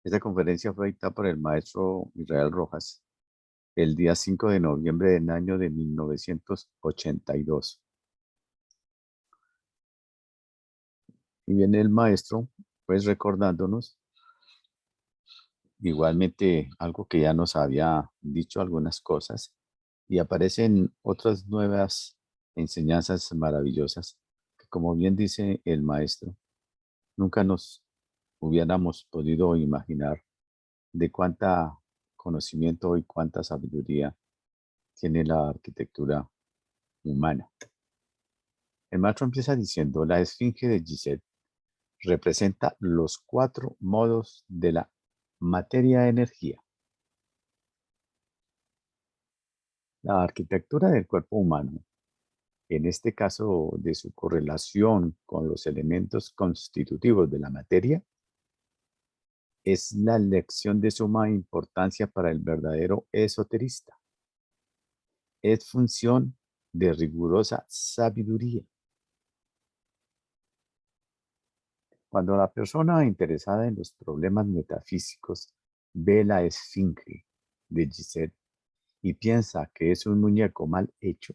Esta conferencia fue dictada por el maestro Israel Rojas el día 5 de noviembre del año de 1982. Y viene el maestro, pues recordándonos igualmente algo que ya nos había dicho algunas cosas y aparecen otras nuevas enseñanzas maravillosas que, como bien dice el maestro, nunca nos hubiéramos podido imaginar de cuánta conocimiento y cuánta sabiduría tiene la arquitectura humana. El maestro empieza diciendo, la esfinge de Gizeh representa los 4 modos de la materia-energía. La arquitectura del cuerpo humano, en este caso de su correlación con los elementos constitutivos de la materia, es la lección de suma importancia para el verdadero esoterista. Es función de rigurosa sabiduría. Cuando la persona interesada en los problemas metafísicos ve la esfinge de Gizeh y piensa que es un muñeco mal hecho,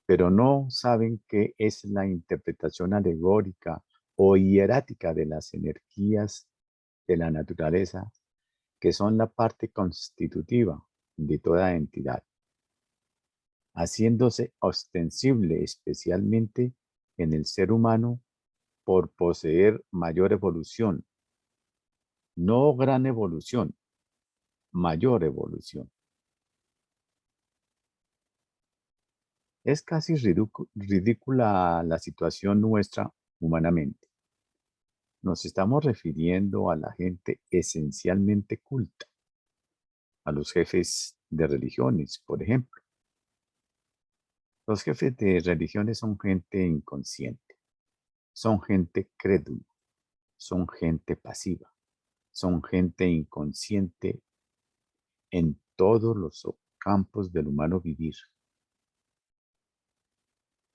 pero no saben qué es la interpretación alegórica o hierática de las energías de la naturaleza, que son la parte constitutiva de toda entidad, haciéndose ostensible especialmente en el ser humano por poseer mayor evolución, no gran evolución, mayor evolución. Es casi ridícula la situación nuestra humanamente. Nos estamos refiriendo a la gente esencialmente culta, a los jefes de religiones, por ejemplo. Los jefes de religiones son gente inconsciente, son gente crédula, son gente pasiva, son gente inconsciente en todos los campos del humano vivir.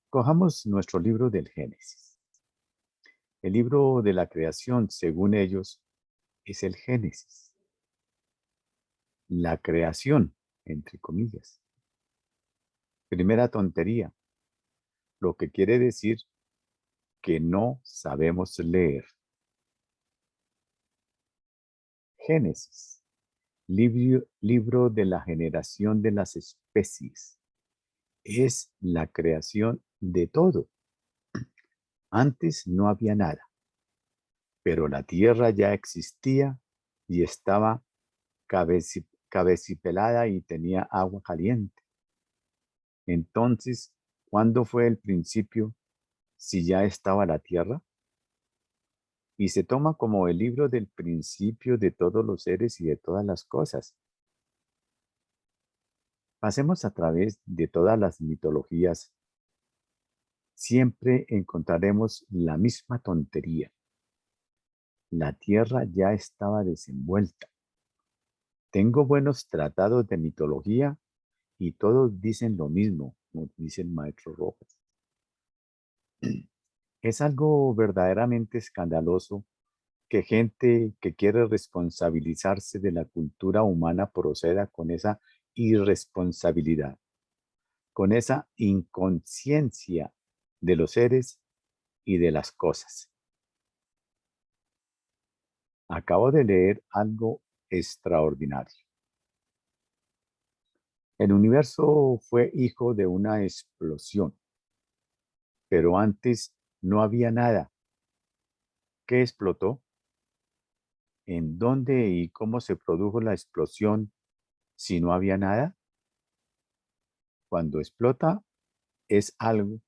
Cojamos nuestro libro del Génesis. El libro de la creación, según ellos, es el Génesis. La creación, entre comillas. Primera tontería, lo que quiere decir que no sabemos leer. Génesis, libro de la generación de las especies. Es la creación de todo. Antes no había nada, pero la tierra ya existía y estaba cabecipelada y tenía agua caliente. Entonces, ¿cuándo fue el principio si ya estaba la tierra? Y se toma como el libro del principio de todos los seres y de todas las cosas. Pasemos a través de todas las mitologías. Siempre encontraremos la misma tontería. La tierra ya estaba desenvuelta. Tengo buenos tratados de mitología y todos dicen lo mismo, nos dice el maestro Rojas. Es algo verdaderamente escandaloso que gente que quiere responsabilizarse de la cultura humana proceda con esa irresponsabilidad, con esa inconsciencia de los seres y de las cosas. Acabo de leer algo extraordinario. El universo fue hijo de una explosión, pero antes no había nada. ¿Qué explotó? ¿En dónde y cómo se produjo la explosión si no había nada? Cuando explota es algo,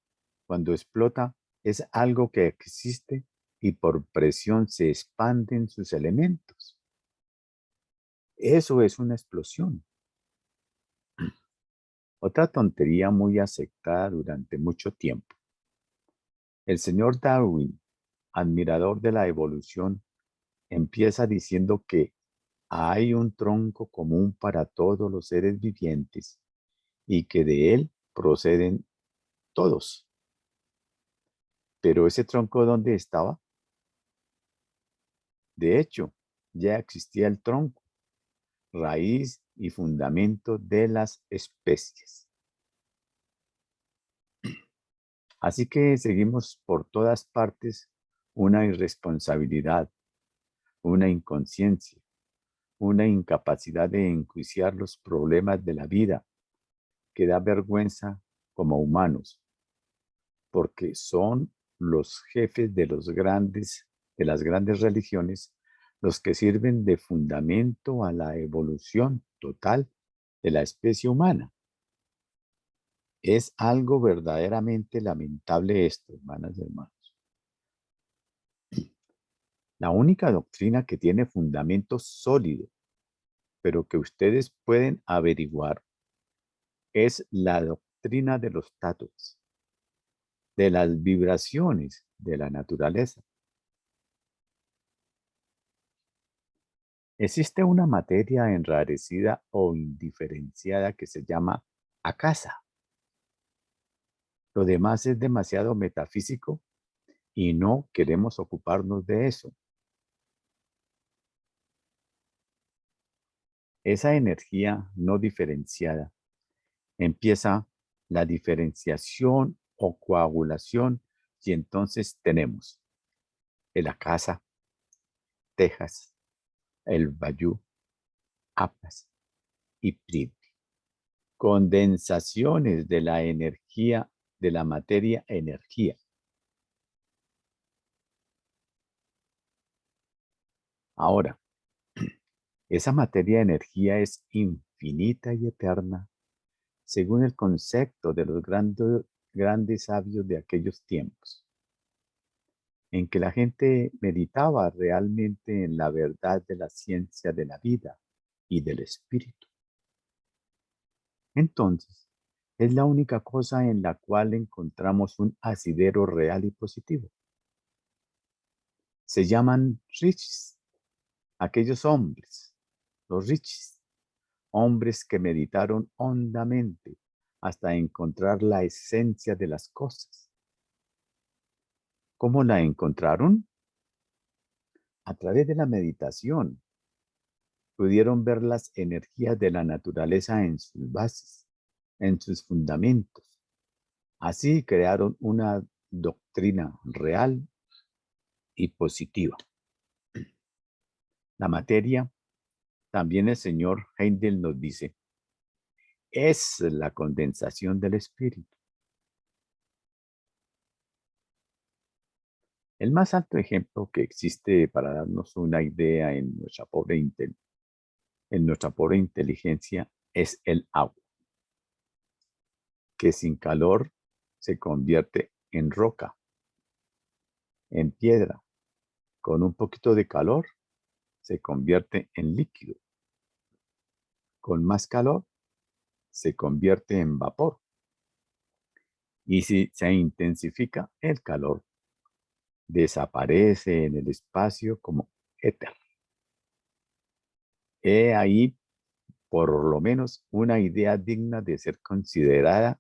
cuando explota es algo que existe y por presión se expanden sus elementos. Eso es una explosión. Otra tontería muy aceptada durante mucho tiempo. El señor Darwin, admirador de la evolución, empieza diciendo que hay un tronco común para todos los seres vivientes y que de él proceden todos. Pero ese tronco, ¿dónde estaba? De hecho, ya existía el tronco, raíz y fundamento de las especies. Así que seguimos por todas partes una irresponsabilidad, una inconsciencia, una incapacidad de enjuiciar los problemas de la vida que da vergüenza como humanos, porque son los jefes de las grandes religiones, los que sirven de fundamento a la evolución total de la especie humana. Es algo verdaderamente lamentable esto, hermanas y hermanos. La única doctrina que tiene fundamento sólido, pero que ustedes pueden averiguar, es la doctrina de los tatus, de las vibraciones de la naturaleza. Existe una materia enrarecida o indiferenciada que se llama akasa. Lo demás es demasiado metafísico y no queremos ocuparnos de eso. Esa energía no diferenciada empieza la diferenciación o coagulación y entonces tenemos el akasa, Tejas, el Vayu, Apas y Prithvi. Condensaciones de la energía, de la materia energía. Ahora, esa materia energía es infinita y eterna, según el concepto de los grandes sabios de aquellos tiempos, en que la gente meditaba realmente en la verdad de la ciencia de la vida y del espíritu. Entonces, es la única cosa en la cual encontramos un asidero real y positivo. Se llaman rishis, aquellos hombres, los rishis, hombres que meditaron hondamente hasta encontrar la esencia de las cosas. ¿Cómo la encontraron? A través de la meditación. Pudieron ver las energías de la naturaleza en sus bases, en sus fundamentos. Así crearon una doctrina real y positiva. La materia, también el señor Heindel nos dice, es la condensación del espíritu. El más alto ejemplo que existe para darnos una idea en nuestra pobre inteligencia es el agua, que sin calor se convierte en roca, en piedra. Con un poquito de calor se convierte en líquido. Con más calor se convierte en vapor. Y si se intensifica el calor, desaparece en el espacio como éter. He ahí por lo menos una idea digna de ser considerada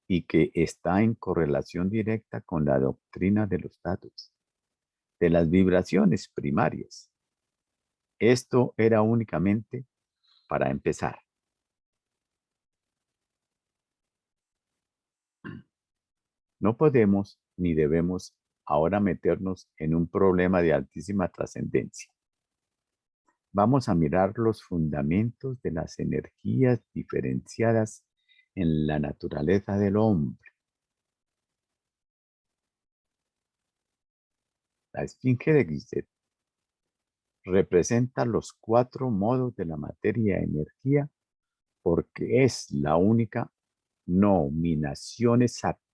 y que está en correlación directa con la doctrina de los datos, de las vibraciones primarias. Esto era únicamente para empezar. No podemos ni debemos ahora meternos en un problema de altísima trascendencia. Vamos a mirar los fundamentos de las energías diferenciadas en la naturaleza del hombre. La esfinge de Gizeh representa los 4 modos de la materia-energía porque es la única nominación exacta.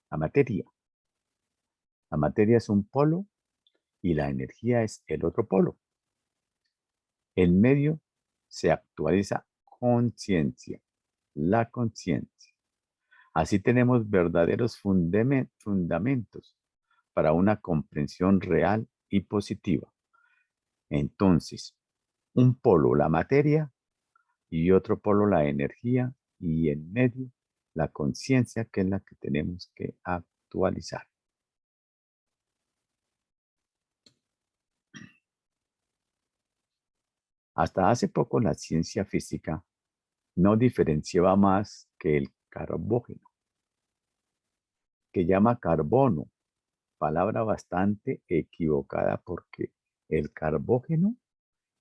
La materia. La materia es un polo y la energía es el otro polo. En medio se actualiza conciencia, la conciencia. Así tenemos verdaderos fundamentos para una comprensión real y positiva. Entonces, un polo la materia y otro polo la energía y en medio la conciencia que es la que tenemos que actualizar. Hasta hace poco la ciencia física no diferenciaba más que el carbógeno, que llama carbono, palabra bastante equivocada porque el carbógeno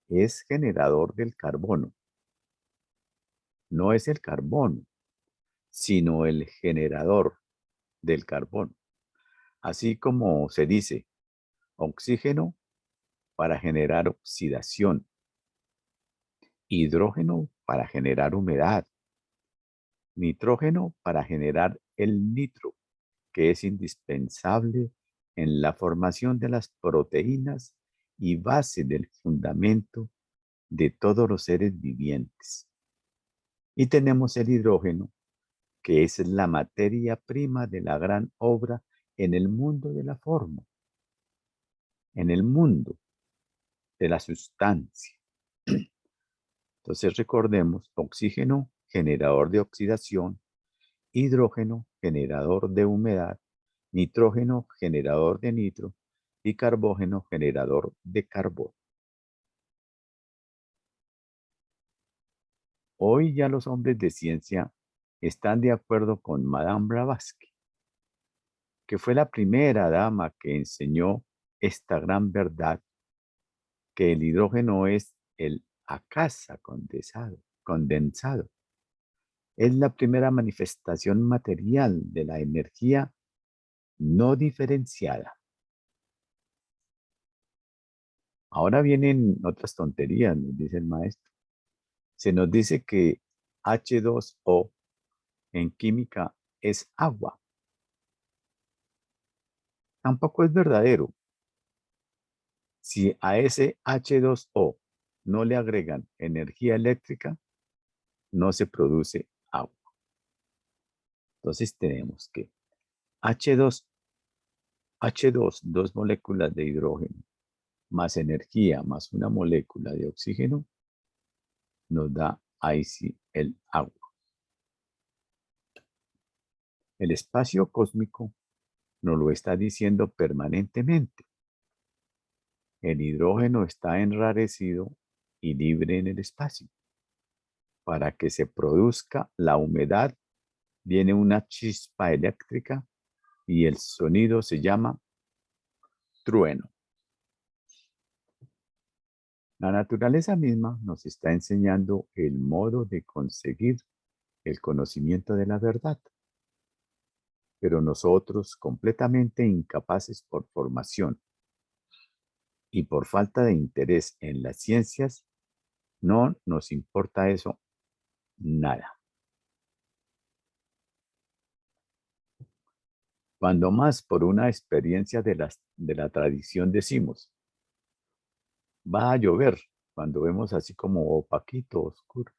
es generador del carbono, no es el carbono, sino el generador del carbono. Así como se dice, oxígeno para generar oxidación, hidrógeno para generar humedad, nitrógeno para generar el nitro, que es indispensable en la formación de las proteínas y base del fundamento de todos los seres vivientes. Y tenemos el hidrógeno, que es la materia prima de la gran obra en el mundo de la forma, en el mundo de la sustancia. Entonces recordemos, oxígeno, generador de oxidación, hidrógeno, generador de humedad, nitrógeno, generador de nitro, y carbógeno, generador de carbono. Hoy ya los hombres de ciencia están de acuerdo con Madame Blavatsky, que fue la primera dama que enseñó esta gran verdad, que el hidrógeno es el acasa condensado. Es la primera manifestación material de la energía no diferenciada. Ahora vienen otras tonterías, nos dice el maestro. Se nos dice que H2O en química es agua. Tampoco es verdadero. Si a ese H2O no le agregan energía eléctrica, no se produce agua. Entonces tenemos que H2, dos moléculas de hidrógeno, más energía, más una molécula de oxígeno, nos da ahí sí el agua. El espacio cósmico nos lo está diciendo permanentemente. El hidrógeno está enrarecido y libre en el espacio. Para que se produzca la humedad, viene una chispa eléctrica y el sonido se llama trueno. La naturaleza misma nos está enseñando el modo de conseguir el conocimiento de la verdad, pero nosotros, completamente incapaces por formación y por falta de interés en las ciencias, no nos importa eso nada. Cuando más por una experiencia de la tradición decimos, va a llover, cuando vemos así como opaquito, oscuro.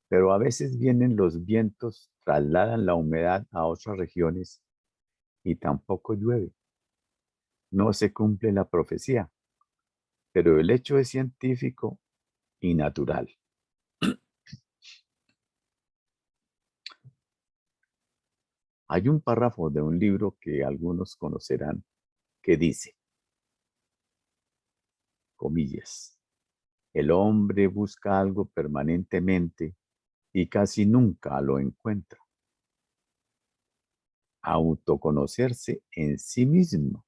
Pero a veces vienen los vientos, trasladan la humedad a otras regiones y tampoco llueve. No se cumple la profecía, pero el hecho es científico y natural. Hay un párrafo de un libro que algunos conocerán que dice, comillas, el hombre busca algo permanentemente y casi nunca lo encuentra. Autoconocerse en sí mismo,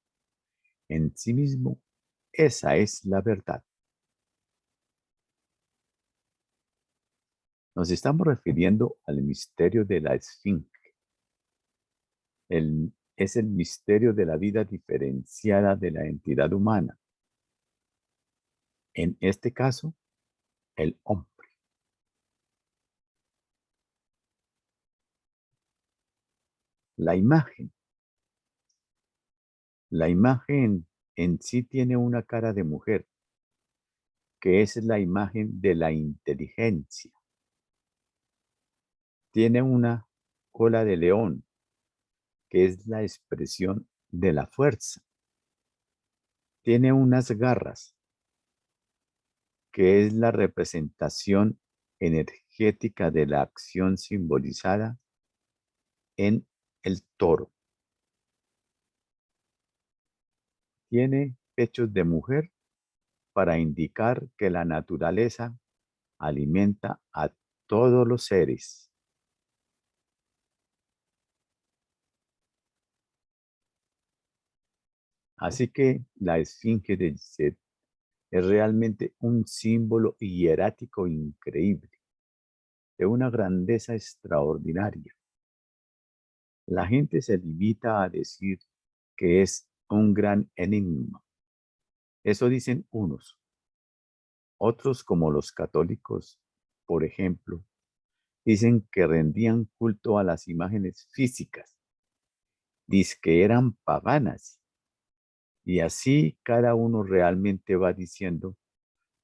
esa es la verdad. Nos estamos refiriendo al misterio de la esfinge. Es el misterio de la vida diferenciada de la entidad humana. En este caso, el hombre. La imagen. La imagen en sí tiene una cara de mujer, que es la imagen de la inteligencia. Tiene una cola de león, que es la expresión de la fuerza. Tiene unas garras, que es la representación energética de la acción simbolizada en el toro. Tiene pechos de mujer para indicar que la naturaleza alimenta a todos los seres. Así que la esfinge de Set es realmente un símbolo hierático increíble, de una grandeza extraordinaria. La gente se limita a decir que es un gran enigma. Eso dicen unos. Otros, como los católicos, por ejemplo, dicen que rendían culto a las imágenes físicas, que eran paganas. Y así cada uno realmente va diciendo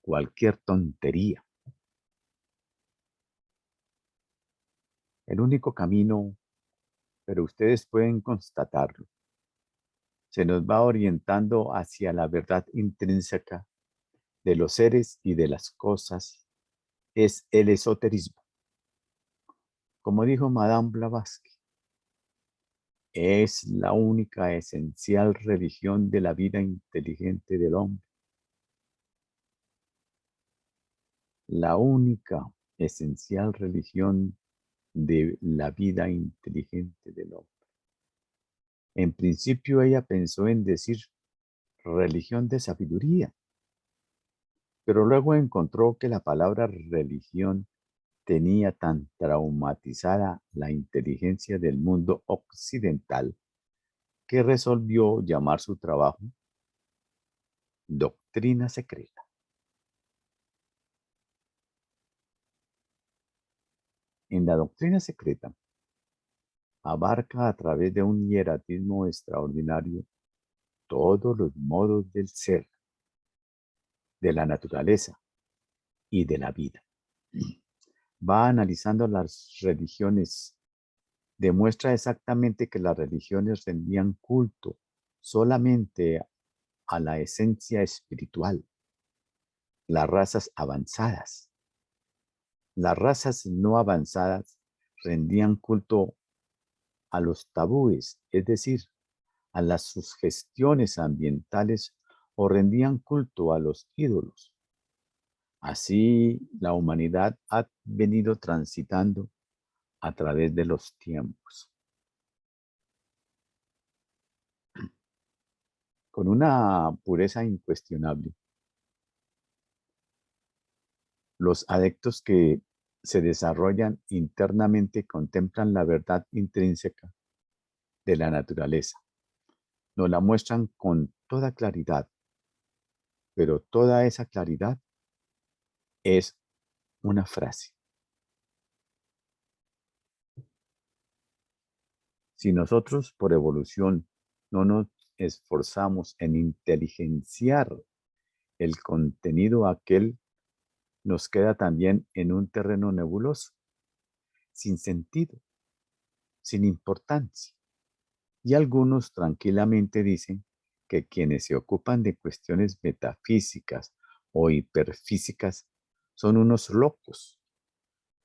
cualquier tontería. El único camino, pero ustedes pueden constatarlo, se nos va orientando hacia la verdad intrínseca de los seres y de las cosas, es el esoterismo. Como dijo Madame Blavatsky, es la única esencial religión de la vida inteligente del hombre. La única esencial religión de la vida inteligente del hombre. En principio ella pensó en decir religión de sabiduría, pero luego encontró que la palabra religión tenía tan traumatizada la inteligencia del mundo occidental que resolvió llamar su trabajo Doctrina Secreta. En la doctrina secreta abarca a través de un hieratismo extraordinario todos los modos del ser, de la naturaleza y de la vida. Va analizando las religiones, demuestra exactamente que las religiones rendían culto solamente a la esencia espiritual, las razas avanzadas. Las razas no avanzadas rendían culto a los tabúes, es decir, a las sugestiones ambientales o rendían culto a los ídolos. Así, la humanidad ha venido transitando a través de los tiempos, con una pureza incuestionable. Los adeptos que se desarrollan internamente contemplan la verdad intrínseca de la naturaleza. Nos la muestran con toda claridad, pero toda esa claridad es una frase. Si nosotros por evolución no nos esforzamos en inteligenciar el contenido aquel, nos queda también en un terreno nebuloso, sin sentido, sin importancia. Y algunos tranquilamente dicen que quienes se ocupan de cuestiones metafísicas o hiperfísicas son unos locos,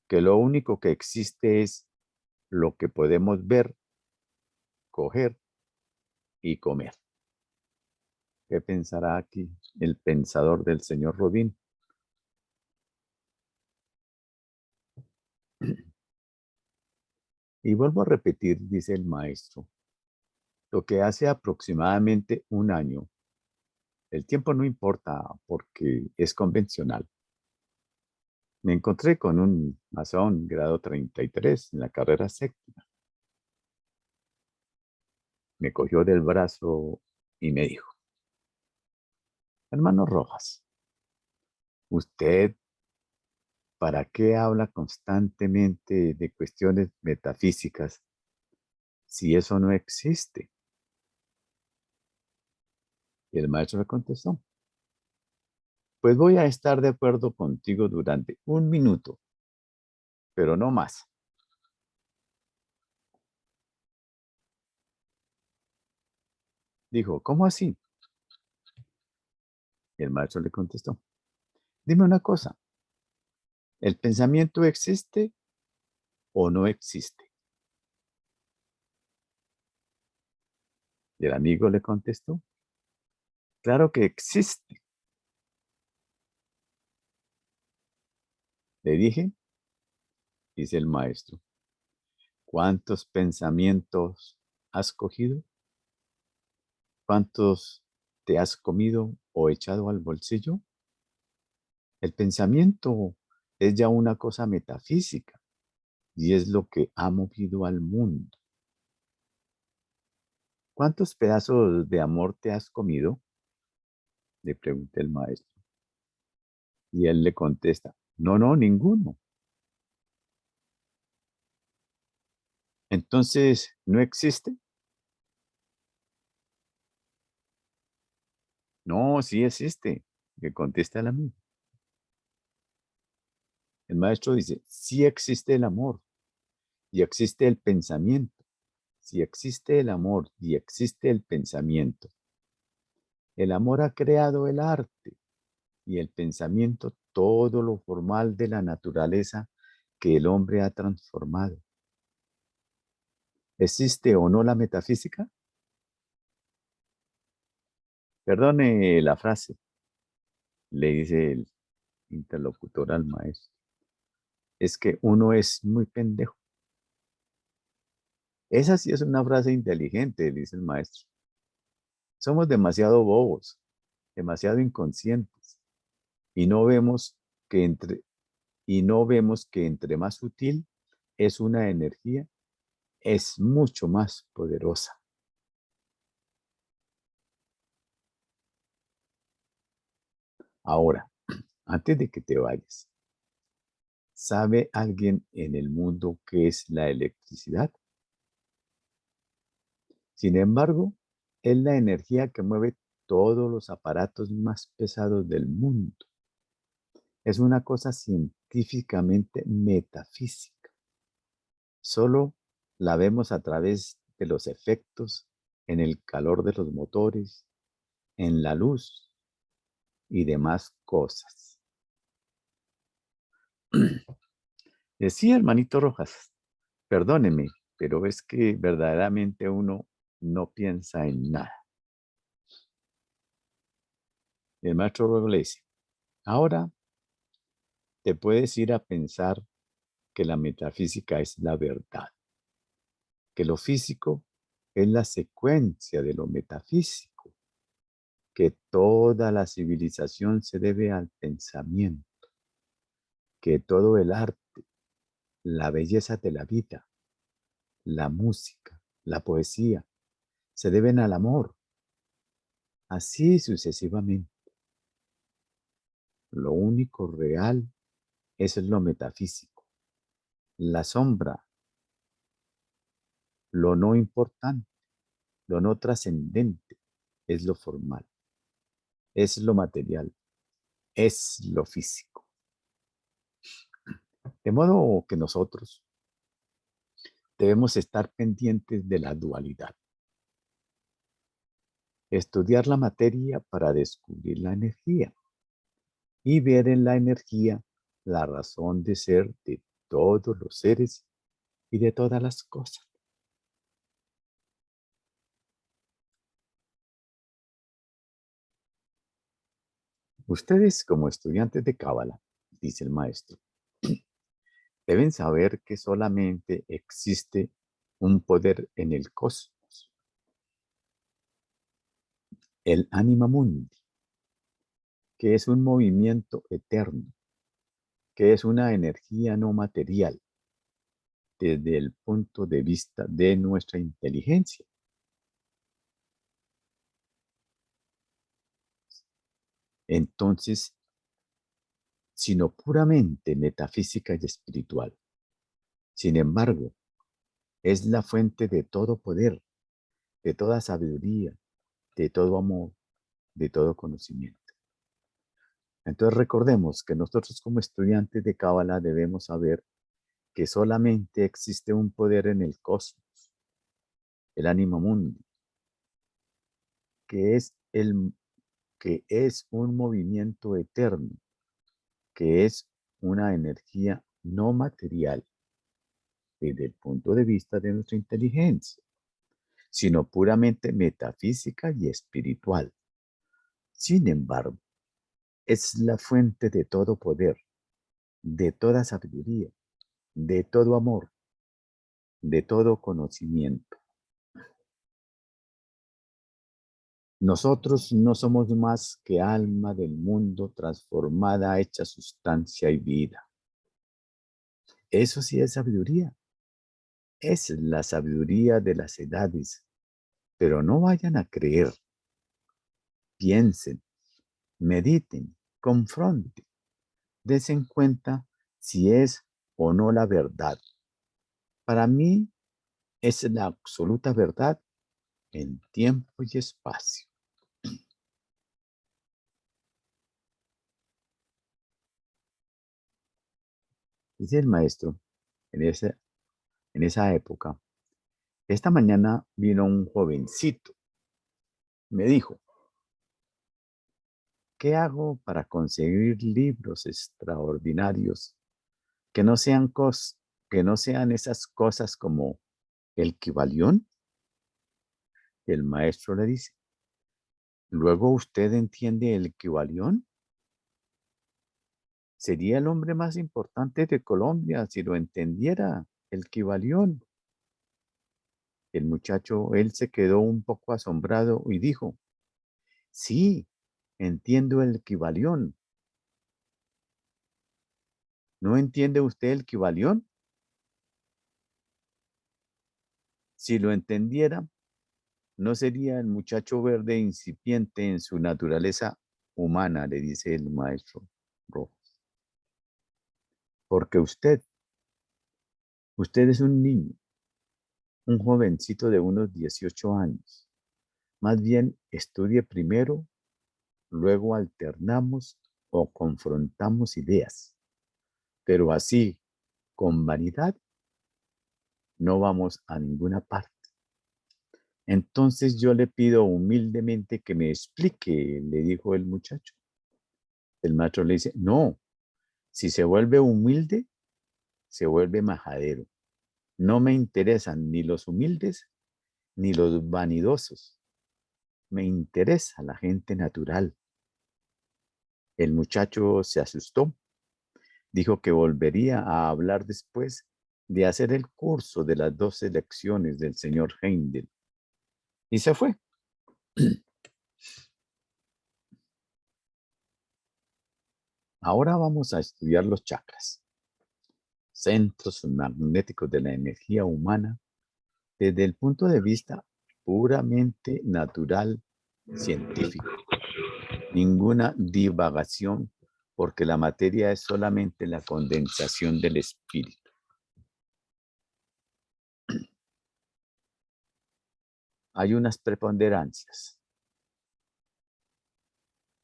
que lo único que existe es lo que podemos ver, coger y comer. ¿Qué pensará aquí el pensador del señor Rodin? Y vuelvo a repetir, dice el maestro, lo que hace aproximadamente un año, el tiempo no importa porque es convencional. Me encontré con un masón grado 33 en la carrera séptima. Me cogió del brazo y me dijo, hermano Rojas, ¿usted para qué habla constantemente de cuestiones metafísicas si eso no existe? Y el maestro me contestó, pues voy a estar de acuerdo contigo durante un minuto, pero no más. Dijo, ¿cómo así? Y el maestro le contestó, dime una cosa, ¿el pensamiento existe o no existe? Y el amigo le contestó, claro que existe. Le dije, dice el maestro, ¿cuántos pensamientos has cogido? ¿Cuántos te has comido o echado al bolsillo? El pensamiento es ya una cosa metafísica y es lo que ha movido al mundo. ¿Cuántos pedazos de amor te has comido? Le pregunta el maestro. Y él le contesta, no, no, ninguno. Entonces, ¿no existe? No, sí existe. Que contesta el amigo. El maestro dice, sí existe el amor y existe el pensamiento. Si existe el amor y existe el pensamiento, el amor ha creado el arte y el pensamiento todo lo formal de la naturaleza que el hombre ha transformado. ¿Existe o no la metafísica? Perdone la frase, le dice el interlocutor al maestro. Es que uno es muy pendejo. Esa sí es una frase inteligente, dice el maestro. Somos demasiado bobos, demasiado inconscientes y no vemos que entre más sutil es una energía, es mucho más poderosa. Ahora, antes de que te vayas, ¿sabe alguien en el mundo qué es la electricidad? Sin embargo, es la energía que mueve todos los aparatos más pesados del mundo. Es una cosa científicamente metafísica. Solo la vemos a través de los efectos en el calor de los motores, en la luz y demás cosas. Decía hermanito Rojas, perdóneme, pero es que verdaderamente uno no piensa en nada. El maestro luego le dice, ahora te puedes ir a pensar que la metafísica es la verdad, que lo físico es la secuencia de lo metafísico, que toda la civilización se debe al pensamiento, que todo el arte, la belleza de la vida, la música, la poesía, se deben al amor, así sucesivamente. Lo único real es lo metafísico, la sombra, lo no importante, lo no trascendente, es lo formal, es lo material, es lo físico. De modo que nosotros debemos estar pendientes de la dualidad, estudiar la materia para descubrir la energía y ver en la energía la razón de ser de todos los seres y de todas las cosas. Ustedes, como estudiantes de Cábala, dice el maestro, deben saber que solamente existe un poder en el cosmos, el anima mundi, que es un movimiento eterno, que es una energía no material desde el punto de vista de nuestra inteligencia. Entonces, sino puramente metafísica y espiritual. Sin embargo, es la fuente de todo poder, de toda sabiduría, de todo amor, de todo conocimiento. Entonces recordemos que nosotros como estudiantes de Cábala debemos saber que solamente existe un poder en el cosmos, el ánima mundi, que es, que es un movimiento eterno, que es una energía no material desde el punto de vista de nuestra inteligencia, sino puramente metafísica y espiritual. Sin embargo, es la fuente de todo poder, de toda sabiduría, de todo amor, de todo conocimiento. Nosotros no somos más que alma del mundo transformada, hecha sustancia y vida. Eso sí es sabiduría. Es la sabiduría de las edades. Pero no vayan a creer. Piensen, mediten, confronten. Dense en cuenta si es o no la verdad. Para mí es la absoluta verdad en tiempo y espacio. Dice el maestro, en esa época, esta mañana vino un jovencito. Me dijo, ¿qué hago para conseguir libros extraordinarios que no sean, que no sean esas cosas como el Kybalión? El maestro le dice, ¿luego usted entiende el Kybalión? Sería el hombre más importante de Colombia si lo entendiera, el Kybalión. El muchacho, él se quedó un poco asombrado y dijo, sí, entiendo el Kybalión. ¿No entiende usted el Kybalión? Si lo entendiera, no sería el muchacho verde incipiente en su naturaleza humana, le dice el maestro rojo. Porque usted es un niño, un jovencito de unos 18 años. Más bien, estudie primero, luego alternamos o confrontamos ideas. Pero así, con vanidad, no vamos a ninguna parte. Entonces yo le pido humildemente que me explique, le dijo el muchacho. El maestro le dice, no, si se vuelve humilde, se vuelve majadero. No me interesan ni los humildes ni los vanidosos. Me interesa la gente natural. El muchacho se asustó. Dijo que volvería a hablar después de hacer el curso de las 12 lecciones del señor Heindel. Y se fue. Ahora vamos a estudiar los chakras, centros magnéticos de la energía humana desde el punto de vista puramente natural, científico. Ninguna divagación, porque la materia es solamente la condensación del espíritu. Hay unas preponderancias.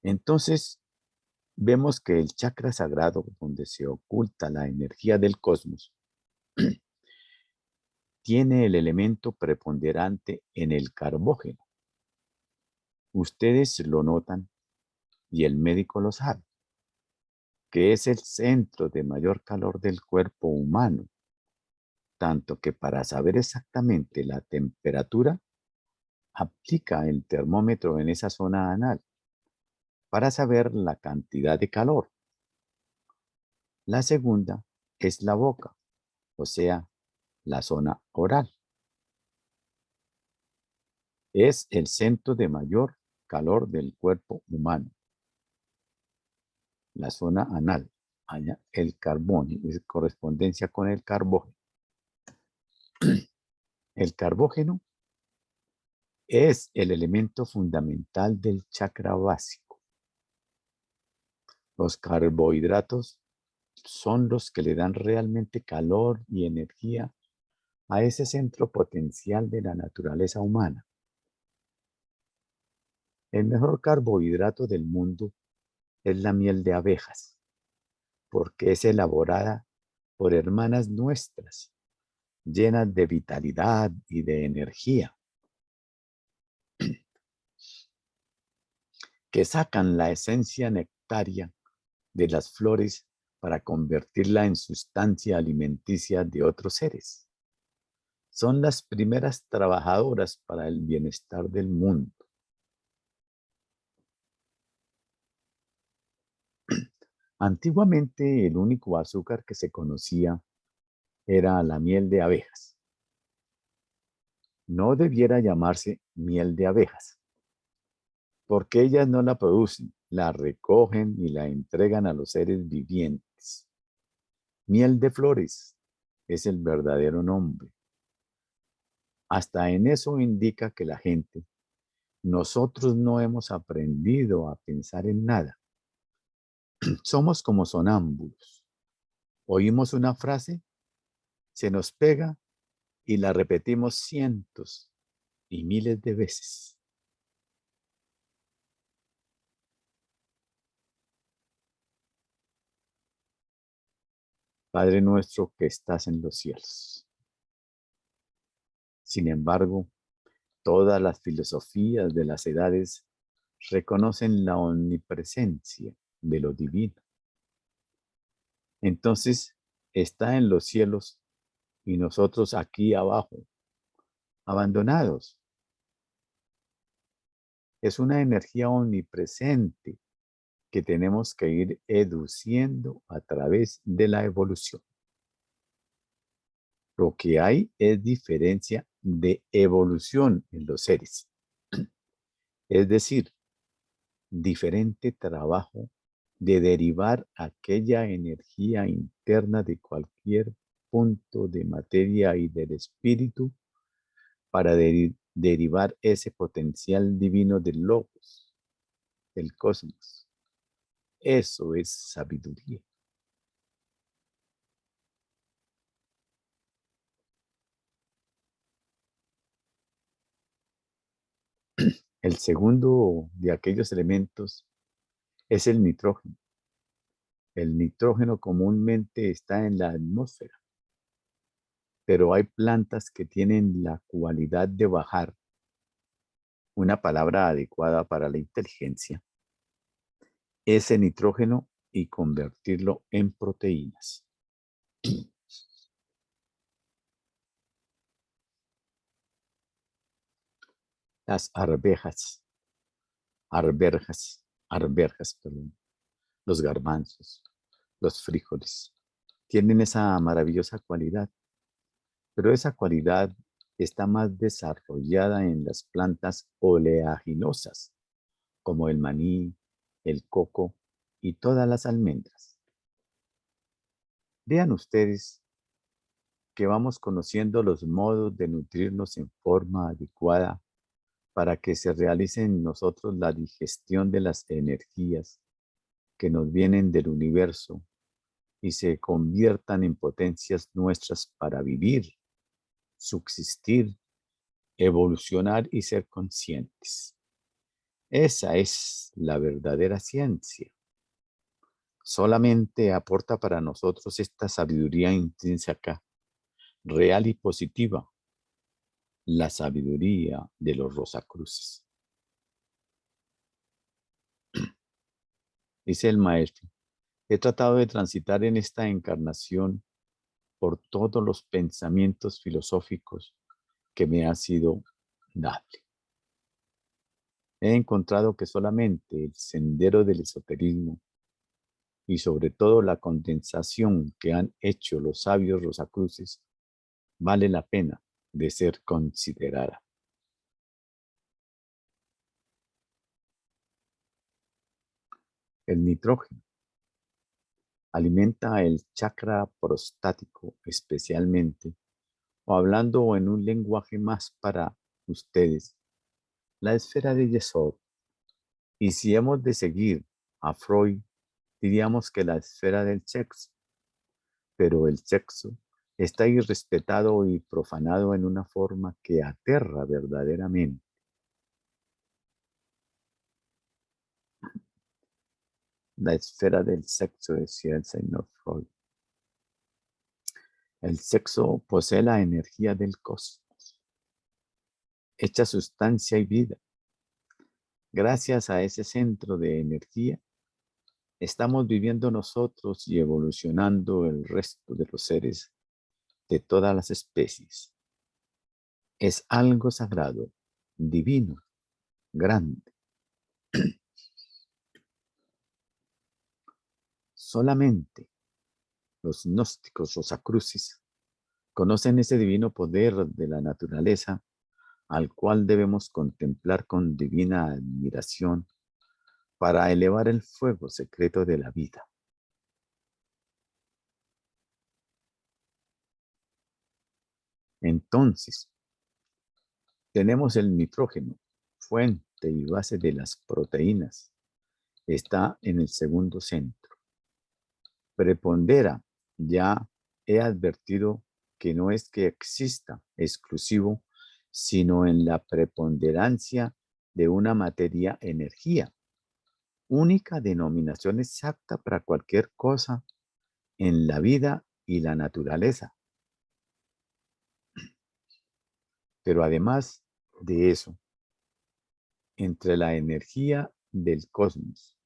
Entonces, vemos que el chakra sagrado, donde se oculta la energía del cosmos, tiene el elemento preponderante en el carbógeno. Ustedes lo notan y el médico lo sabe, que es el centro de mayor calor del cuerpo humano, tanto que para saber exactamente la temperatura, aplica el termómetro en esa zona anal para saber la cantidad de calor. La segunda es la boca, o sea, la zona oral. Es el centro de mayor calor del cuerpo humano. La zona anal, el carbón, es correspondencia con el carbógeno. El carbógeno es el elemento fundamental del chakra básico. Los carbohidratos son los que le dan realmente calor y energía a ese centro potencial de la naturaleza humana. El mejor carbohidrato del mundo es la miel de abejas, porque es elaborada por hermanas nuestras, llenas de vitalidad y de energía, que sacan la esencia nectaria de las flores para convertirla en sustancia alimenticia de otros seres. Son las primeras trabajadoras para el bienestar del mundo. Antiguamente el único azúcar que se conocía era la miel de abejas. No debiera llamarse miel de abejas, porque ellas no la producen, la recogen y la entregan a los seres vivientes. Miel de flores es el verdadero nombre. Hasta en eso indica que la gente, nosotros no hemos aprendido a pensar en nada. Somos como sonámbulos. Oímos una frase, se nos pega y la repetimos cientos y miles de veces. Padre nuestro que estás en los cielos. Sin embargo, todas las filosofías de las edades reconocen la omnipresencia de lo divino. Entonces, está en los cielos y nosotros aquí abajo, abandonados. Es una energía omnipresente que tenemos que ir educiendo a través de la evolución. Lo que hay es diferencia de evolución en los seres. Es decir, diferente trabajo de derivar aquella energía interna de cualquier punto de materia y del espíritu para derivar ese potencial divino del logos, del cosmos. Eso es sabiduría. El segundo de aquellos elementos es el nitrógeno. El nitrógeno comúnmente está en la atmósfera, pero hay plantas que tienen la cualidad de bajar, una palabra adecuada para la inteligencia, ese nitrógeno y convertirlo en proteínas. Las perdón, los garbanzos, los frijoles, tienen esa maravillosa cualidad, pero esa cualidad está más desarrollada en las plantas oleaginosas, como el maní, el coco y todas las almendras. Vean ustedes que vamos conociendo los modos de nutrirnos en forma adecuada para que se realice en nosotros la digestión de las energías que nos vienen del universo y se conviertan en potencias nuestras para vivir, subsistir, evolucionar y ser conscientes. Esa es la verdadera ciencia. Solamente aporta para nosotros esta sabiduría intrínseca, real y positiva, la sabiduría de los Rosacruces. Dice el maestro, he tratado de transitar en esta encarnación por todos los pensamientos filosóficos que me han sido dados. He encontrado que solamente el sendero del esoterismo y sobre todo la condensación que han hecho los sabios Rosacruces vale la pena de ser considerada. El nitrógeno alimenta el chakra prostático especialmente, o hablando en un lenguaje más para ustedes, la esfera de Yesod. Y si hemos de seguir a Freud, diríamos que la esfera del sexo, pero el sexo está irrespetado y profanado en una forma que aterra verdaderamente. La esfera del sexo, decía el señor Freud. El sexo posee la energía del cosmos, hecha sustancia y vida. Gracias a ese centro de energía, estamos viviendo nosotros y evolucionando el resto de los seres de todas las especies. Es algo sagrado, divino, grande. Solamente los gnósticos rosacrucis conocen ese divino poder de la naturaleza al cual debemos contemplar con divina admiración para elevar el fuego secreto de la vida. Entonces, tenemos el nitrógeno, fuente y base de las proteínas. Está en el segundo centro. Prepondera, ya he advertido que no es que exista exclusivo, sino en la preponderancia de una materia energía, única denominación exacta para cualquier cosa en la vida y la naturaleza. Pero además de eso, entre la energía del cosmos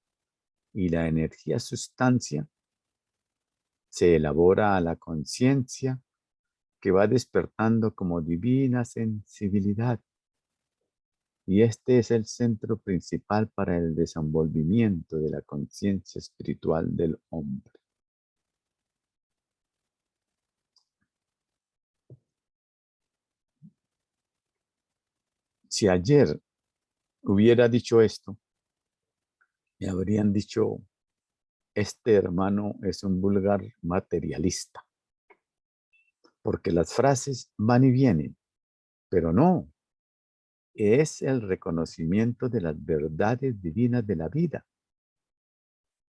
y la energía sustancia, se elabora la conciencia que va despertando como divina sensibilidad. Y este es el centro principal para el desenvolvimiento de la conciencia espiritual del hombre. Si ayer hubiera dicho esto, me habrían dicho, este hermano es un vulgar materialista, porque las frases van y vienen, pero no, es el reconocimiento de las verdades divinas de la vida.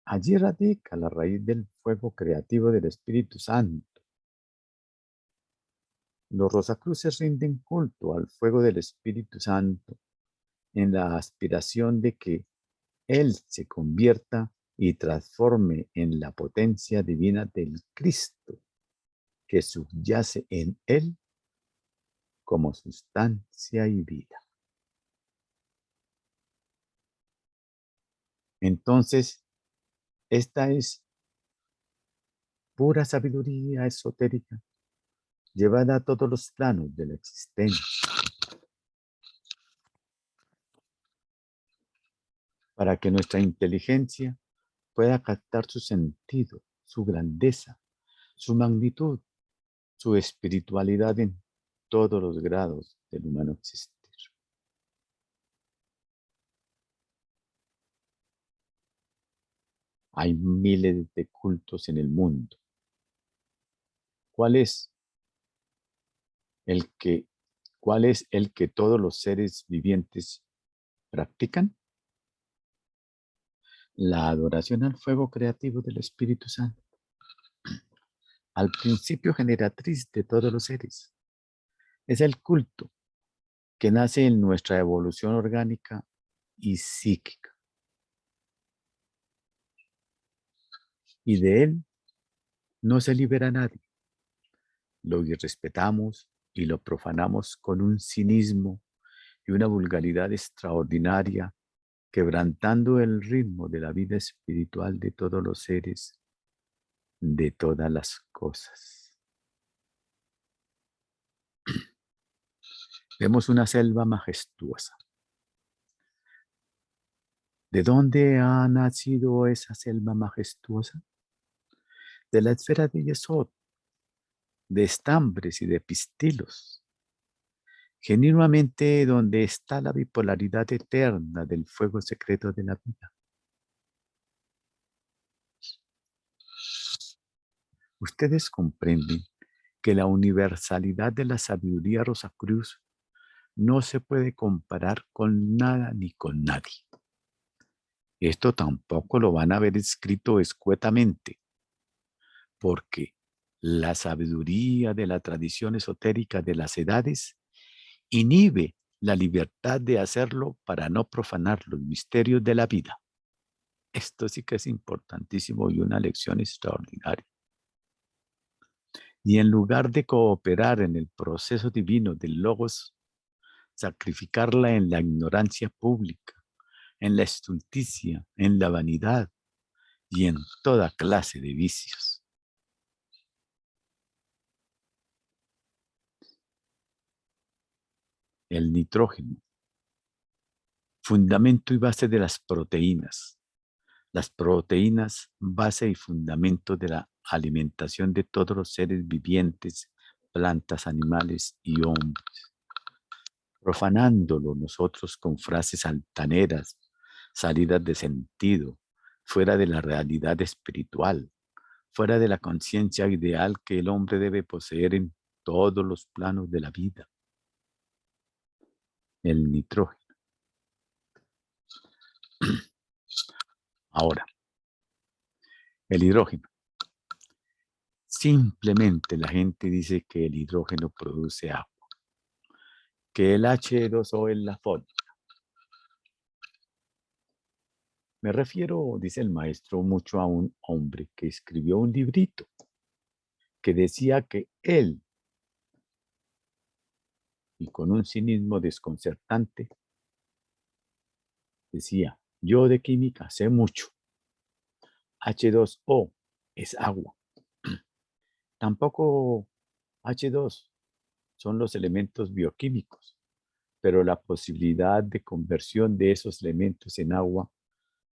Allí radica la raíz del fuego creativo del Espíritu Santo. Los rosacruces rinden culto al fuego del Espíritu Santo en la aspiración de que Él se convierta y transforme en la potencia divina del Cristo que subyace en Él como sustancia y vida. Entonces, esta es pura sabiduría esotérica llevada a todos los planos de la existencia, para que nuestra inteligencia pueda captar su sentido, su grandeza, su magnitud, su espiritualidad en todos los grados del humano existir. Hay miles de cultos en el mundo. ¿Cuál es el que, cuál es el que todos los seres vivientes practican? La adoración al fuego creativo del Espíritu Santo, al principio generatriz de todos los seres. Es el culto que nace en nuestra evolución orgánica y psíquica. Y de él no se libera nadie. Lo irrespetamos y lo profanamos con un cinismo y una vulgaridad extraordinaria, quebrantando el ritmo de la vida espiritual de todos los seres, de todas las cosas. Vemos una selva majestuosa. ¿De dónde ha nacido esa selva majestuosa? De la esfera de Yesod, de estambres y de pistilos, genuinamente donde está la bipolaridad eterna del fuego secreto de la vida. Ustedes comprenden que la universalidad de la sabiduría Rosacruz no se puede comparar con nada ni con nadie. Esto tampoco lo van a ver escrito escuetamente, porque la sabiduría de la tradición esotérica de las edades inhibe la libertad de hacerlo para no profanar los misterios de la vida. Esto sí que es importantísimo y una lección extraordinaria. Y en lugar de cooperar en el proceso divino del Logos, sacrificarla en la ignorancia pública, en la estulticia, en la vanidad y en toda clase de vicios. El nitrógeno, fundamento y base de las proteínas, Las proteínas, base y fundamento de la alimentación de todos los seres vivientes, plantas, animales y hombres. Profanándolo nosotros con frases altaneras, salidas de sentido, fuera de la realidad espiritual, fuera de la conciencia ideal que el hombre debe poseer en todos los planos de la vida. El nitrógeno. Ahora, el hidrógeno. Simplemente la gente dice que el hidrógeno produce agua, que el H2O es la fórmula. Me refiero, dice el maestro, mucho a un hombre que escribió un librito que decía que él, y con un cinismo desconcertante, decía, yo de química sé mucho. H2O es agua. Tampoco H2 son los elementos bioquímicos, pero la posibilidad de conversión de esos elementos en agua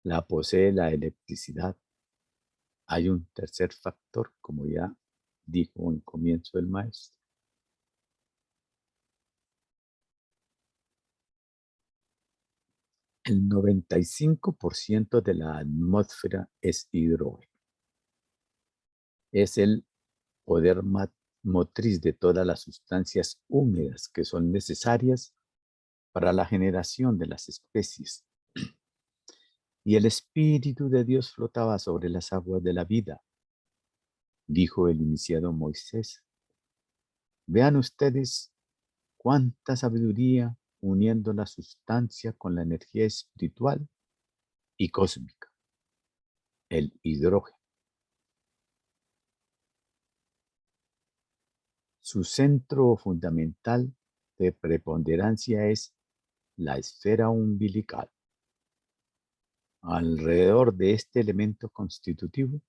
la posee la electricidad. Hay un tercer factor, como ya dijo en comienzo el maestro. El 95% de la atmósfera es hidrógeno. Es el poder motriz de todas las sustancias húmedas que son necesarias para la generación de las especies. Y el Espíritu de Dios flotaba sobre las aguas de la vida, dijo el iniciado Moisés. Vean ustedes cuánta sabiduría uniendo la sustancia con la energía espiritual y cósmica, el hidrógeno. Su centro fundamental de preponderancia es la esfera umbilical. Alrededor de este elemento constitutivo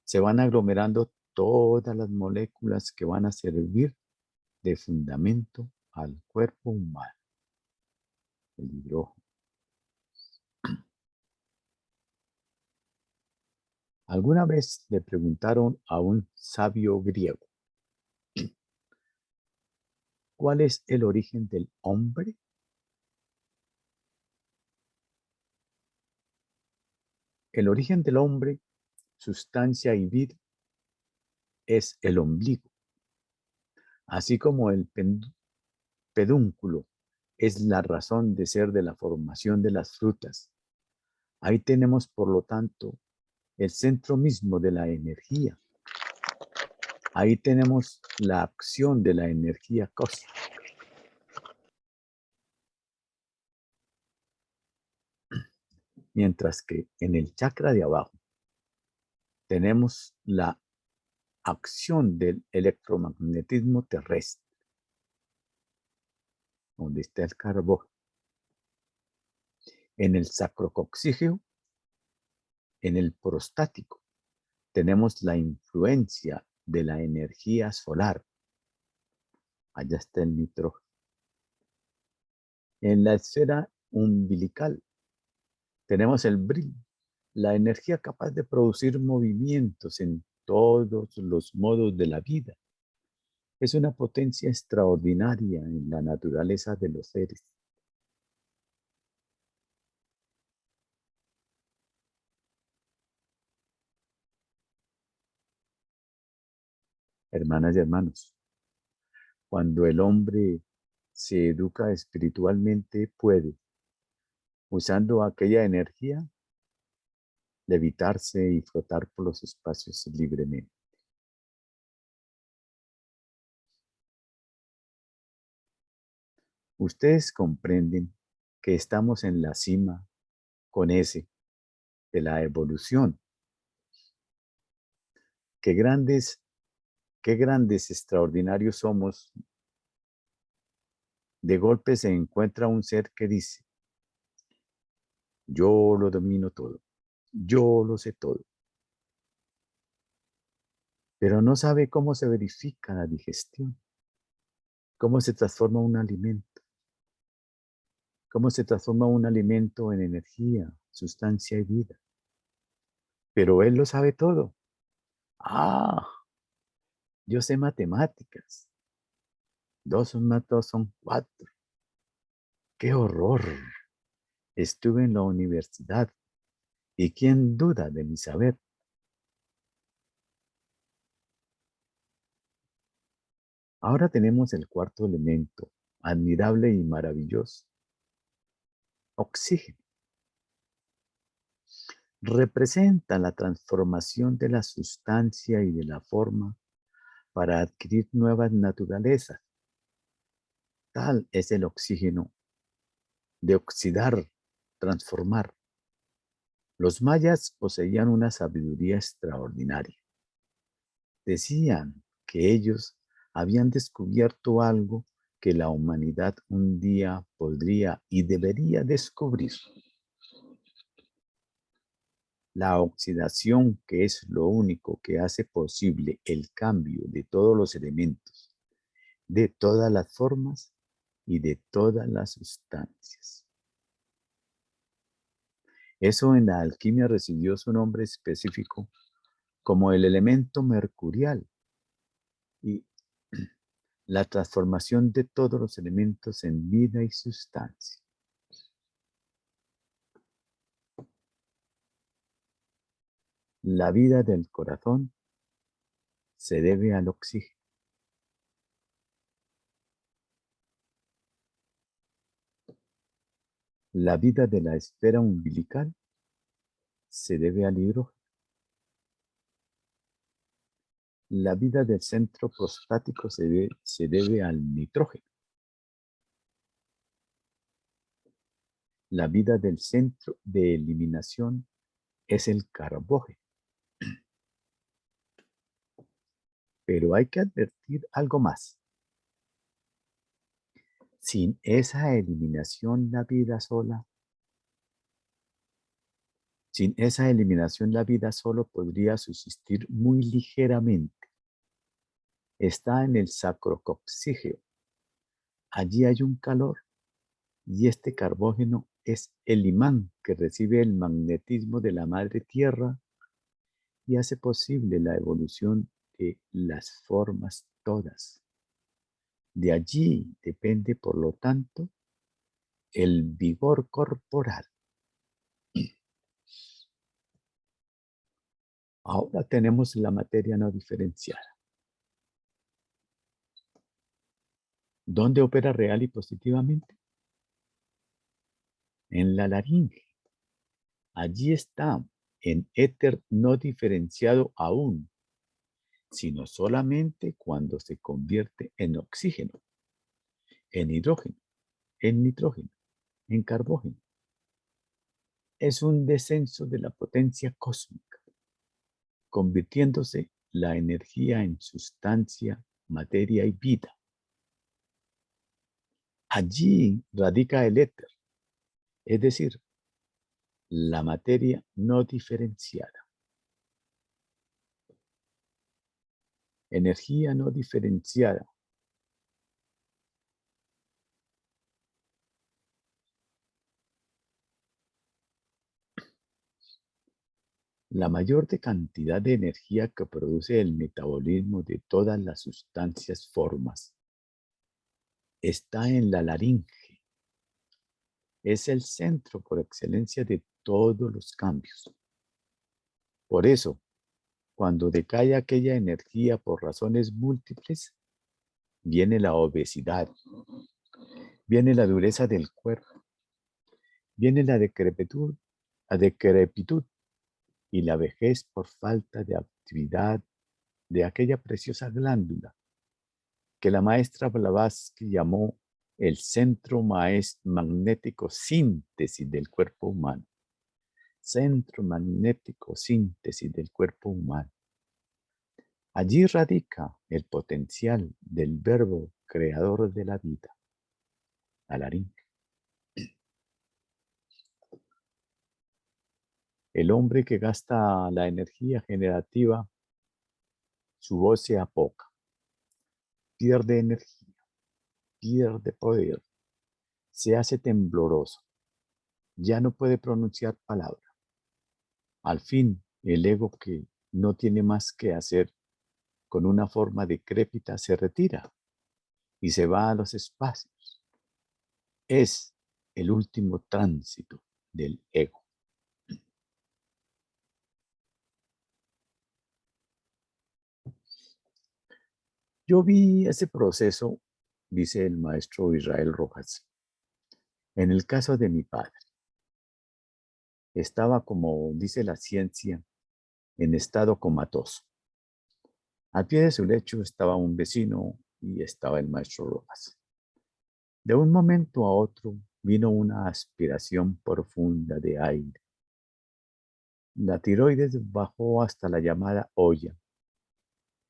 se van aglomerando todas las moléculas que van a servir de fundamento al cuerpo humano, el hidrógeno. Alguna vez le preguntaron a un sabio griego, ¿cuál es el origen del hombre? El origen del hombre, sustancia y vida, es el ombligo, así como el pedúnculo es la razón de ser de la formación de las frutas. Ahí tenemos, por lo tanto, el centro mismo de la energía. Ahí tenemos la acción de la energía cósmica. Mientras que en el chakra de abajo tenemos la acción del electromagnetismo terrestre, donde está el carbón. En el sacrococcígeo, en el prostático, tenemos la influencia de la energía solar. Allá está el nitrógeno. En la esfera umbilical tenemos el brillo, la energía capaz de producir movimientos en todos los modos de la vida. Es una potencia extraordinaria en la naturaleza de los seres. Hermanas y hermanos, cuando el hombre se educa espiritualmente, puede, usando aquella energía, levitarse y flotar por los espacios libremente. Ustedes comprenden que estamos en la cima con ese de la evolución. Qué grandes, extraordinarios somos. De golpe se encuentra un ser que dice, yo lo domino todo, yo lo sé todo, pero no sabe cómo se verifica la digestión, cómo se transforma un alimento, cómo se transforma un alimento en energía, sustancia y vida. pero él lo sabe todo. Ah, yo sé matemáticas. 2 más 2 son 4. ¡Qué horror! Estuve en la universidad y quién duda de mi saber. Ahora tenemos el cuarto elemento, admirable y maravilloso, oxígeno. Representa la transformación de la sustancia y de la forma para adquirir nuevas naturalezas. Tal es el oxígeno de oxidar, transformar. Los mayas poseían una sabiduría extraordinaria. Decían que ellos habían descubierto algo que la humanidad un día podría y debería descubrir. La oxidación, que es lo único que hace posible el cambio de todos los elementos, de todas las formas y de todas las sustancias. Eso en la alquimia recibió su nombre específico como el elemento mercurial y la transformación de todos los elementos en vida y sustancia. La vida del corazón se debe al oxígeno. La vida de la esfera umbilical se debe al hidrógeno. La vida del centro prostático se debe al nitrógeno. La vida del centro de eliminación es el carbógeno. Pero hay que advertir algo más. Sin esa eliminación, la vida solo podría subsistir muy ligeramente. Está en el sacrococcígeo. Allí hay un calor y este carbógeno es el imán que recibe el magnetismo de la madre tierra y hace posible la evolución de las formas todas. De allí depende, por lo tanto, el vigor corporal. Ahora tenemos la materia no diferenciada. ¿Dónde opera real y positivamente? En la laringe. Allí está, en éter no diferenciado aún, sino solamente cuando se convierte en oxígeno, en hidrógeno, en nitrógeno, en carbógeno. Es un descenso de la potencia cósmica, convirtiéndose la energía en sustancia, materia y vida. Allí radica el éter, es decir, la materia no diferenciada. Energía no diferenciada. La mayor cantidad de energía que produce el metabolismo de todas las sustancias formas está en la laringe. Es el centro por excelencia de todos los cambios. Por eso, cuando decae aquella energía por razones múltiples, viene la obesidad, viene la dureza del cuerpo, viene la decrepitud y la vejez por falta de actividad de aquella preciosa glándula que la maestra Blavatsky llamó el centro magnético síntesis del cuerpo humano. Centro magnético síntesis del cuerpo humano. Allí radica el potencial del verbo creador de la vida, la laringe. El hombre que gasta la energía generativa, su voz se apoca, pierde energía, pierde poder, se hace tembloroso, ya no puede pronunciar palabra. Al fin, El ego que no tiene más que hacer con una forma decrépita se retira y se va a los espacios. Es el último tránsito del ego. Yo vi ese proceso, dice el maestro Israel Rojas, en el caso de mi padre. Estaba, como dice la ciencia, en estado comatoso. Al pie de su lecho estaba un vecino y estaba el maestro Rojas. De un momento a otro vino una aspiración profunda de aire. La tiroides bajó hasta la llamada olla,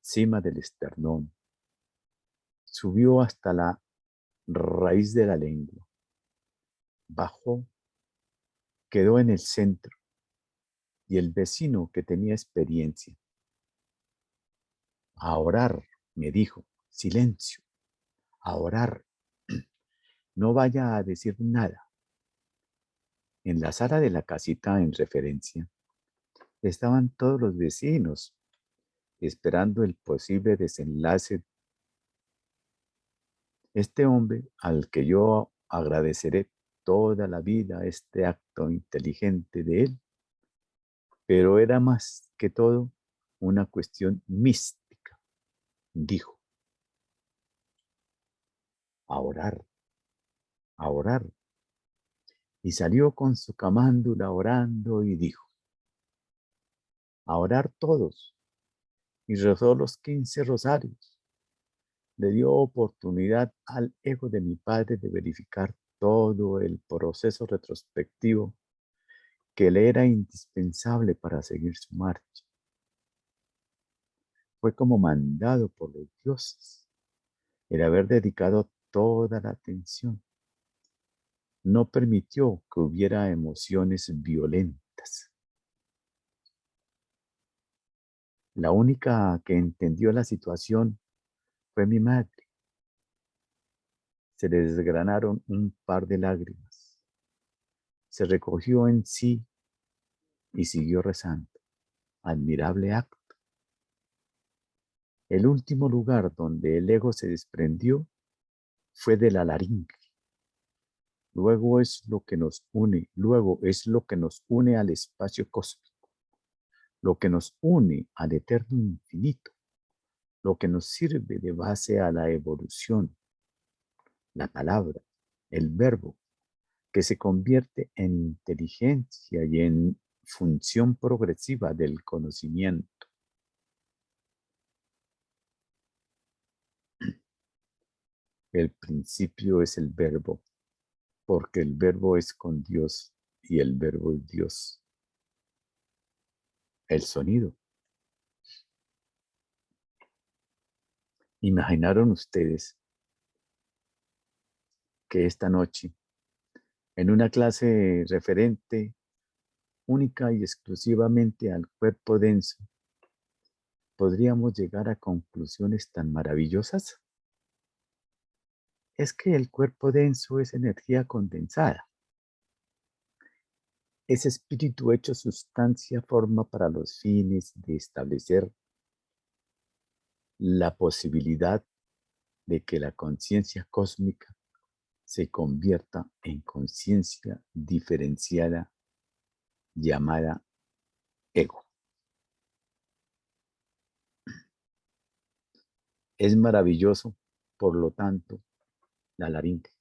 cima del esternón. Subió hasta la raíz de la lengua. Bajó, quedó en el centro. Y el vecino, que tenía experiencia, a orar, me dijo, silencio, a orar, no vaya a decir nada. En la sala de la casita en referencia estaban todos los vecinos esperando el posible desenlace. Este hombre, al que yo agradeceré toda la vida este acto inteligente de él, pero era más que todo una cuestión mística, dijo, a orar, a orar. Y salió con su camándula orando y dijo, a orar todos. Y rezó los 15 rosarios. Le dio oportunidad al ego de mi padre de verificar todo el proceso retrospectivo que le era indispensable para seguir su marcha. Fue como mandado por los dioses el haber dedicado toda la atención. No permitió que hubiera emociones violentas. La única que entendió la situación fue mi madre. Se le desgranaron un par de lágrimas. Se recogió en sí y siguió rezando. Admirable acto. El último lugar donde el ego se desprendió fue de la laringe. Luego es lo que nos une, luego es lo que nos une al espacio cósmico, lo que nos une al eterno infinito, lo que nos sirve de base a la evolución, la palabra, el verbo, que se convierte en inteligencia y en función progresiva del conocimiento. El principio es el verbo, porque el verbo es con Dios y el verbo es Dios. El sonido. ¿Imaginaron ustedes que esta noche, en una clase referente única y exclusivamente al cuerpo denso, podríamos llegar a conclusiones tan maravillosas? Es que el cuerpo denso es energía condensada. Ese espíritu hecho sustancia forma para los fines de establecer la posibilidad de que la conciencia cósmica se convierta en conciencia diferenciada llamada ego. Es maravilloso, por lo tanto, la laringe.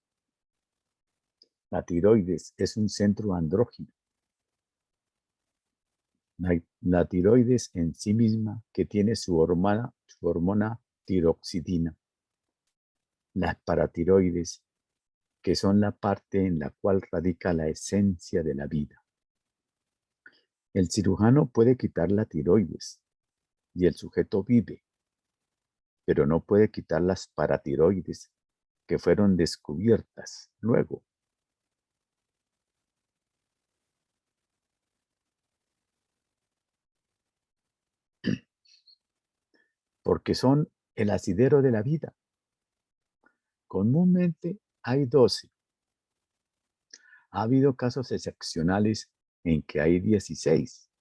La tiroides es un centro andrógino. La tiroides en sí misma, que tiene su hormona tiroxidina. Las paratiroides, que son la parte en la cual radica la esencia de la vida. El cirujano puede quitar la tiroides y el sujeto vive, pero no puede quitar las paratiroides que fueron descubiertas luego. Porque son el asidero de la vida. Comúnmente hay 12. Ha habido casos excepcionales en que hay 16.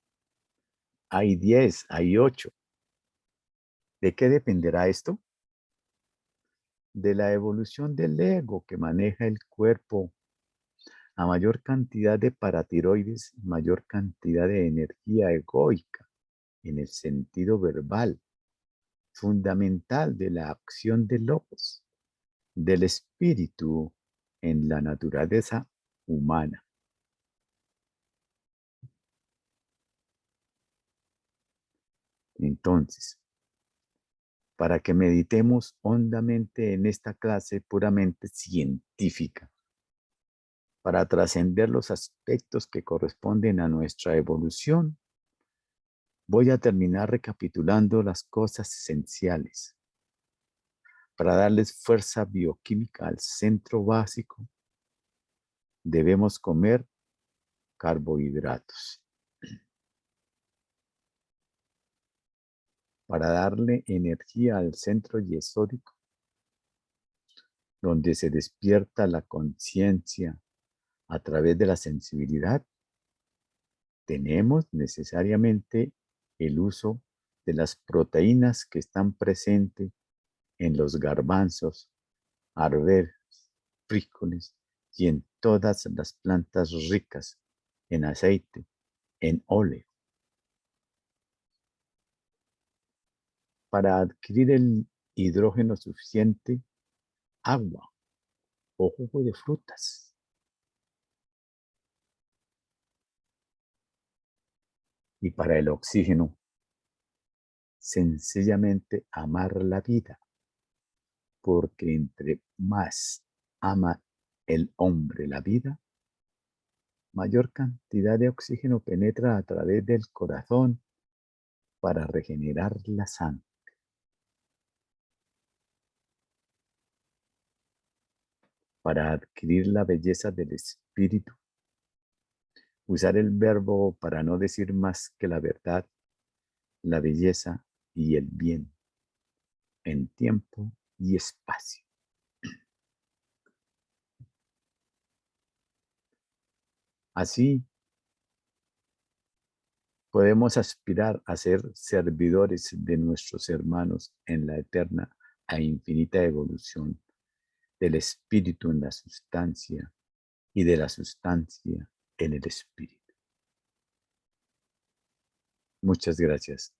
hay 10, hay 8. ¿De qué dependerá esto? De la evolución del ego que maneja el cuerpo. A mayor cantidad de paratiroides, mayor cantidad de energía egoica en el sentido verbal, fundamental de la acción de logos, del espíritu en la naturaleza humana. Entonces, para que meditemos hondamente en esta clase puramente científica, para trascender los aspectos que corresponden a nuestra evolución, voy a terminar recapitulando las cosas esenciales. Para darles fuerza bioquímica al centro básico, debemos comer carbohidratos. Para darle energía al centro yesódico, donde se despierta la conciencia a través de la sensibilidad, tenemos necesariamente el uso de las proteínas que están presentes en los garbanzos, arvejas, frijoles y en todas las plantas ricas en aceite, en óleo. Para adquirir el hidrógeno suficiente, agua o jugo de frutas. Y para el oxígeno, sencillamente amar la vida, porque entre más ama el hombre la vida, mayor cantidad de oxígeno penetra a través del corazón para regenerar la sangre. Para adquirir la belleza del espíritu, usar el verbo para no decir más que la verdad, la belleza y el bien, en tiempo y espacio. Así podemos aspirar a ser servidores de nuestros hermanos en la eterna e infinita evolución del espíritu en la sustancia y de la sustancia en el espíritu. Muchas gracias.